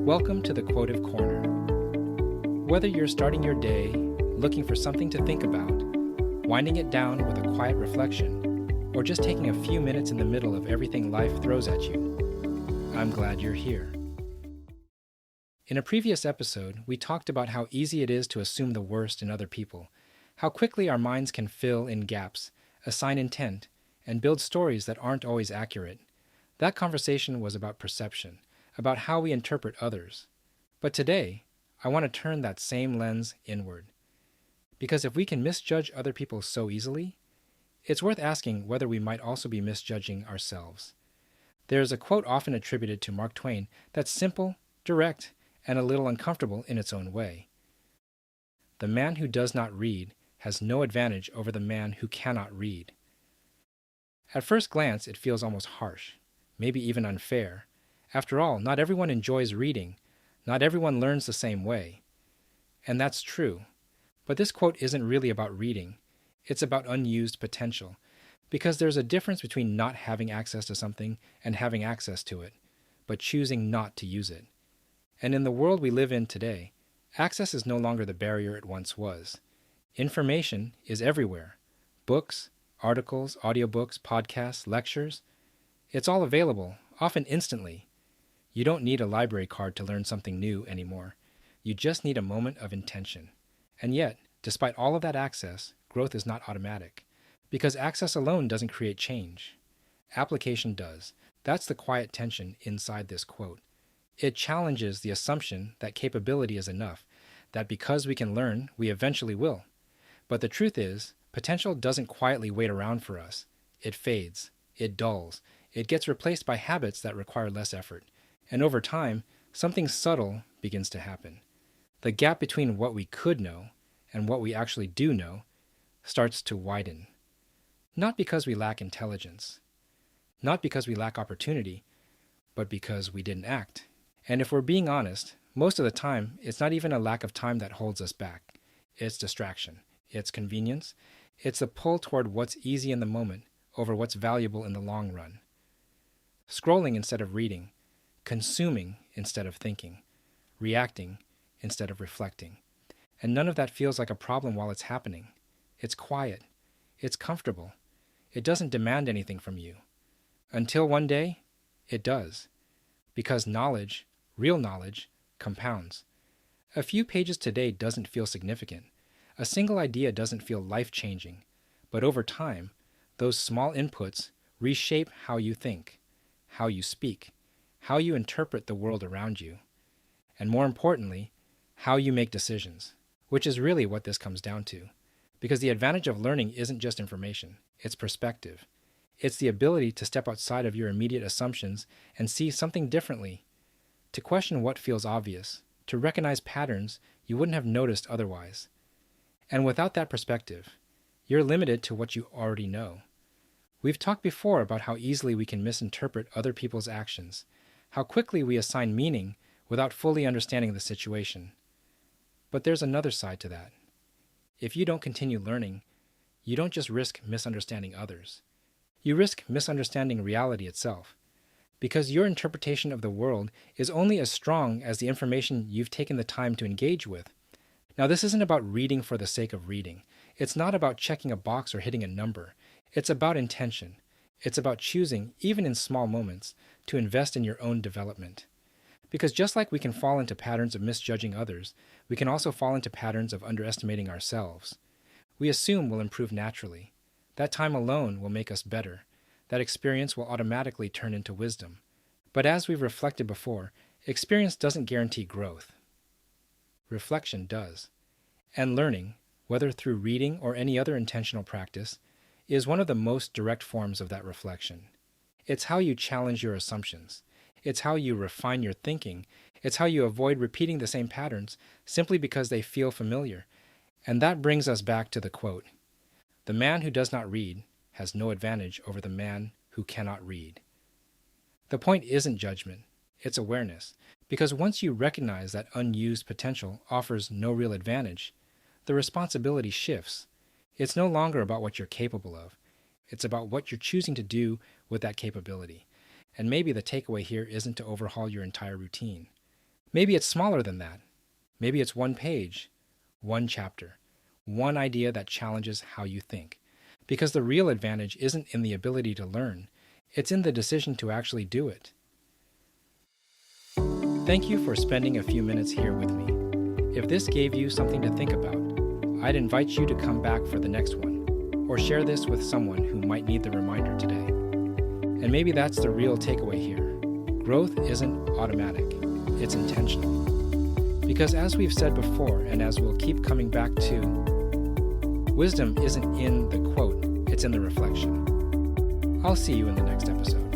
Welcome to the Quotive Corner. Whether you're starting your day, looking for something to think about, winding it down with a quiet reflection, or just taking a few minutes in the middle of everything life throws at you, I'm glad you're here. In a previous episode, we talked about how easy it is to assume the worst in other people, how quickly our minds can fill in gaps, assign intent, and build stories that aren't always accurate. That conversation was about perception, about how we interpret others. But today, I want to turn that same lens inward. Because if we can misjudge other people so easily, it's worth asking whether we might also be misjudging ourselves. There is a quote often attributed to Mark Twain that's simple, direct, and a little uncomfortable in its own way. The man who does not read has no advantage over the man who cannot read. At first glance, it feels almost harsh, maybe even unfair. After all, not everyone enjoys reading. Not everyone learns the same way. And that's true. But this quote isn't really about reading. It's about unused potential. Because there's a difference between not having access to something and having access to it, but choosing not to use it. And in the world we live in today, access is no longer the barrier it once was. Information is everywhere. Books, articles, audiobooks, podcasts, lectures. It's all available, often instantly. You don't need a library card to learn something new anymore. You just need a moment of intention. And yet, despite all of that access, growth is not automatic. Because access alone doesn't create change. Application does. That's the quiet tension inside this quote. It challenges the assumption that capability is enough, that because we can learn, we eventually will. But the truth is, potential doesn't quietly wait around for us. It fades. It dulls. It gets replaced by habits that require less effort. And over time, something subtle begins to happen. The gap between what we could know and what we actually do know starts to widen. Not because we lack intelligence, not because we lack opportunity, but because we didn't act. And if we're being honest, most of the time, it's not even a lack of time that holds us back. It's distraction. It's convenience. It's a pull toward what's easy in the moment over what's valuable in the long run. Scrolling instead of reading, consuming instead of thinking, reacting instead of reflecting. And none of that feels like a problem while it's happening. It's quiet. It's comfortable. It doesn't demand anything from you. Until one day, it does. Because knowledge, real knowledge, compounds. A few pages today doesn't feel significant. A single idea doesn't feel life-changing. But over time, those small inputs reshape how you think, how you speak, how you interpret the world around you, and more importantly, how you make decisions, which is really what this comes down to. Because the advantage of learning isn't just information, it's perspective. It's the ability to step outside of your immediate assumptions and see something differently, to question what feels obvious, to recognize patterns you wouldn't have noticed otherwise. And without that perspective, you're limited to what you already know. We've talked before about how easily we can misinterpret other people's actions, how quickly we assign meaning without fully understanding the situation. But there's another side to that. If you don't continue learning, you don't just risk misunderstanding others. You risk misunderstanding reality itself, because your interpretation of the world is only as strong as the information you've taken the time to engage with. Now, this isn't about reading for the sake of reading. It's not about checking a box or hitting a number. It's about intention. It's about choosing, even in small moments, to invest in your own development. Because just like we can fall into patterns of misjudging others, we can also fall into patterns of underestimating ourselves. We assume we'll improve naturally. That time alone will make us better. That experience will automatically turn into wisdom. But as we've reflected before, experience doesn't guarantee growth. Reflection does. And learning, whether through reading or any other intentional practice, is one of the most direct forms of that reflection. It's how you challenge your assumptions. It's how you refine your thinking. It's how you avoid repeating the same patterns simply because they feel familiar. And that brings us back to the quote. The man who does not read has no advantage over the man who cannot read. The point isn't judgment, it's awareness. Because once you recognize that unused potential offers no real advantage, the responsibility shifts. It's no longer about what you're capable of. It's about what you're choosing to do with that capability. And maybe the takeaway here isn't to overhaul your entire routine, Maybe it's smaller than that. Maybe it's one page, one chapter, one idea that challenges how you think. Because the real advantage isn't in the ability to learn, it's in the decision to actually do it. Thank you for spending a few minutes here with me. If this gave you something to think about, I'd invite you to come back for the next one, or share this with someone who might need the reminder today. And maybe that's the real takeaway here. Growth isn't automatic, it's intentional. Because as we've said before, and as we'll keep coming back to, wisdom isn't in the quote, it's in the reflection. I'll see you in the next episode.